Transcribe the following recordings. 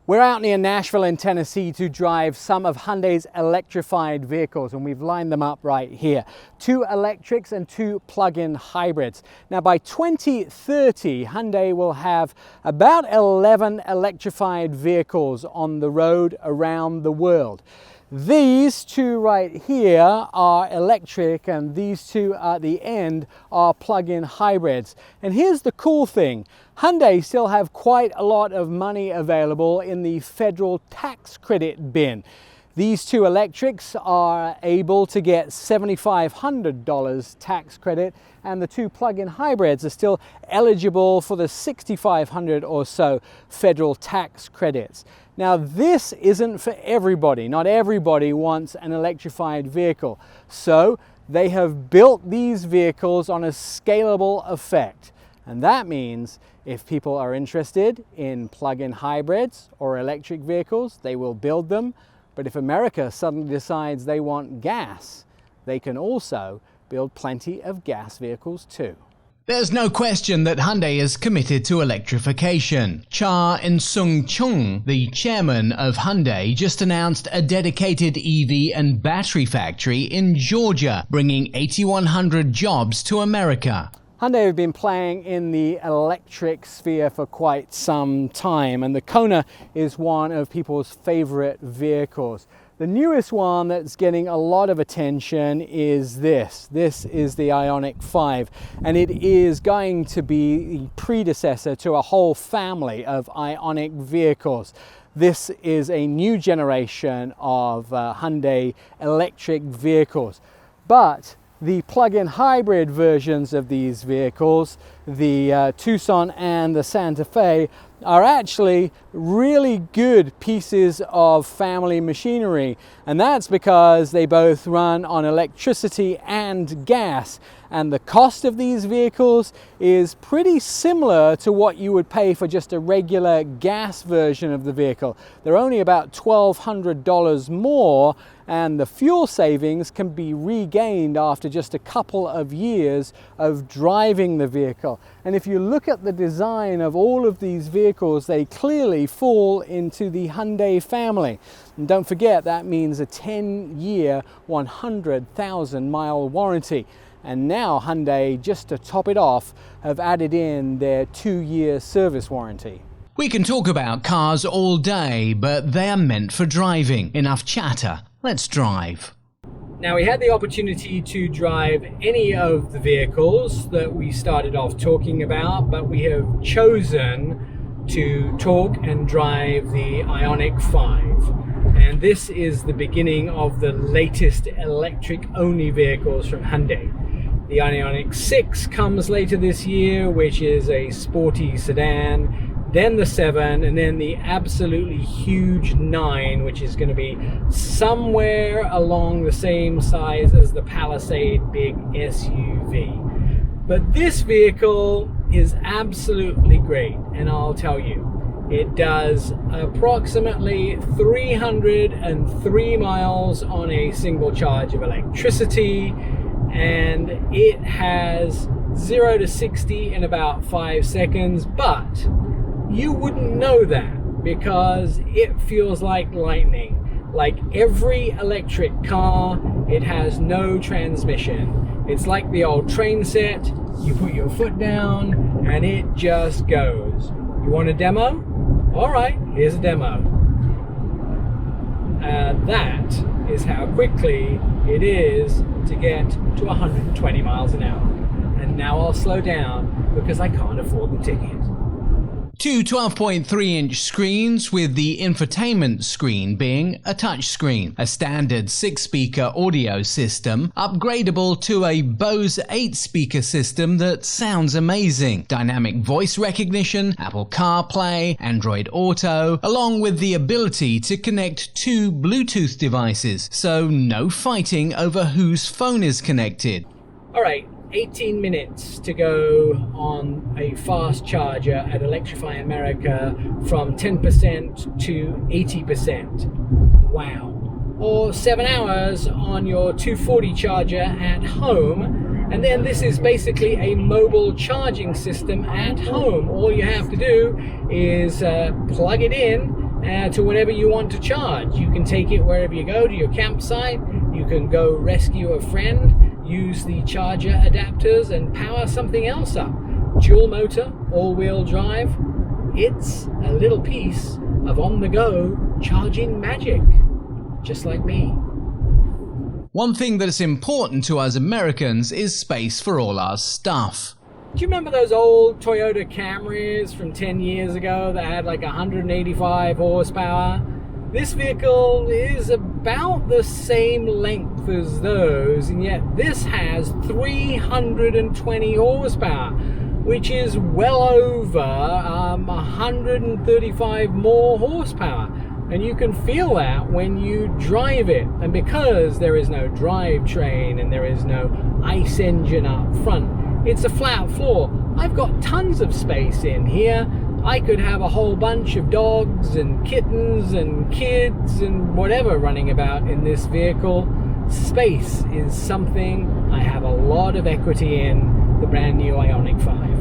We're out near Nashville in Tennessee to drive some of Hyundai's electrified vehicles, and we've lined them up right here. 2 electrics and 2 plug-in hybrids. Now by 2030, Hyundai will have about 11 electrified vehicles on the road around the world. These 2 right here are electric, and these 2 at the end are plug-in hybrids. And here's the cool thing. Hyundai still have quite a lot of money available in the federal tax credit bin. These 2 electrics are able to get $7,500 tax credit, and the 2 plug-in hybrids are still eligible for the $6,500 or so federal tax credits. Now this isn't for everybody. Not everybody wants an electrified vehicle. So they have built these vehicles on a scalable effect. And that means if people are interested in plug-in hybrids or electric vehicles, they will build them. But if America suddenly decides they want gas, they can also build plenty of gas vehicles too. There's no question that Hyundai is committed to electrification. Cha In-sung Chung, the chairman of Hyundai, just announced a dedicated EV and battery factory in Georgia, bringing 8,100 jobs to America. Hyundai have been playing in the electric sphere for quite some time, and the Kona is one of people's favorite vehicles. The newest one that's getting a lot of attention is this. This is the IONIQ 5, and it is going to be the predecessor to a whole family of IONIQ vehicles. This is a new generation of Hyundai electric vehicles. But the plug-in hybrid versions of these vehicles, the Tucson and the Santa Fe, are actually really good pieces of family machinery, and that's because they both run on electricity and gas, and the cost of these vehicles is pretty similar to what you would pay for just a regular gas version of the vehicle. They're only about $1,200 more, and the fuel savings can be regained after just a couple of years of driving the vehicle. And if you look at the design of all of these vehicles, they clearly fall into the Hyundai family. And don't forget, that means a 10-year, 100,000-mile warranty. And now Hyundai, just to top it off, have added in their 2-year service warranty. We can talk about cars all day, but they are meant for driving. Enough chatter. Let's drive. Now, we had the opportunity to drive any of the vehicles that we started off talking about, but we have chosen to talk and drive the IONIQ 5. And this is the beginning of the latest electric-only vehicles from Hyundai. The IONIQ 6 comes later this year, which is a sporty sedan. Then the 7, and then the absolutely huge 9, which is going to be somewhere along the same size as the Palisade big SUV. But this vehicle is absolutely great, and I'll tell you, it does approximately 303 miles on a single charge of electricity, and it has 0 to 60 in about 5 seconds, but you wouldn't know that because it feels like lightning. Like every electric car, it has no transmission. It's like the old train set. You put your foot down and it just goes. You want a demo? All right, here's a demo. That is how quickly it is to get to 120 miles an hour. And now I'll slow down because I can't afford the ticket. 2 12.3-inch screens, with the infotainment screen being a touchscreen, a standard 6-speaker audio system, upgradable to a Bose 8-speaker system that sounds amazing, dynamic voice recognition, Apple CarPlay, Android Auto, along with the ability to connect 2 Bluetooth devices, so no fighting over whose phone is connected. All right. 18 minutes to go on a fast charger at Electrify America from 10% to 80%. Wow. Or 7 hours on your 240 charger at home. And then this is basically a mobile charging system at home. All you have to do is plug it in to whatever you want to charge. You can take it wherever you go, to your campsite. You can go rescue a friend, use the charger adapters and power something else up. Dual motor, all-wheel drive. It's a little piece of on-the-go charging magic, just like me. One thing that is important to us Americans is space for all our stuff. Do you remember those old Toyota Camrys from 10 years ago that had like 185 horsepower? This vehicle is about the same length as those, and yet this has 320 horsepower, which is well over 135 more horsepower. And you can feel that when you drive it. And because there is no drivetrain and there is no ICE engine up front, it's a flat floor. I've got tons of space in here. I could have a whole bunch of dogs and kittens and kids and whatever running about in this vehicle. Space is something I have a lot of equity in the brand new Ioniq 5.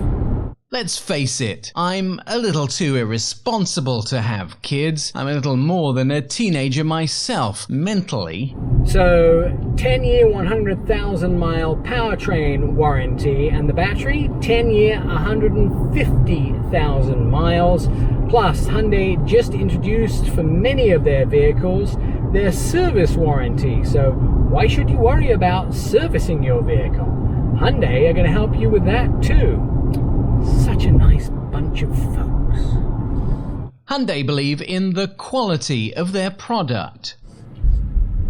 Let's face it, I'm a little too irresponsible to have kids. I'm a little more than a teenager myself, mentally. So, 10-year, 100,000 mile powertrain warranty, and the battery, 10-year, 150,000 miles. Plus, Hyundai just introduced for many of their vehicles their service warranty. So, why should you worry about servicing your vehicle? Hyundai are going to help you with that too. Such a nice bunch of folks. Hyundai believe in the quality of their product.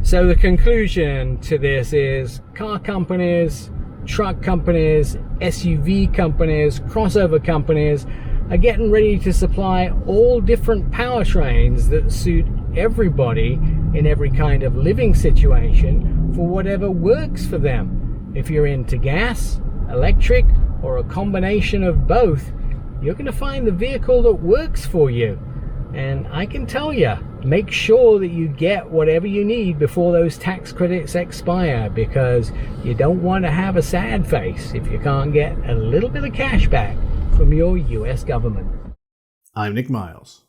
So the conclusion to this is car companies, truck companies, SUV companies, crossover companies are getting ready to supply all different powertrains that suit everybody in every kind of living situation for whatever works for them. If you're into gas, electric, or a combination of both, you're going to find the vehicle that works for you. And I can tell you, make sure that you get whatever you need before those tax credits expire, because you don't want to have a sad face if you can't get a little bit of cash back from your US government. I'm Nick Miles.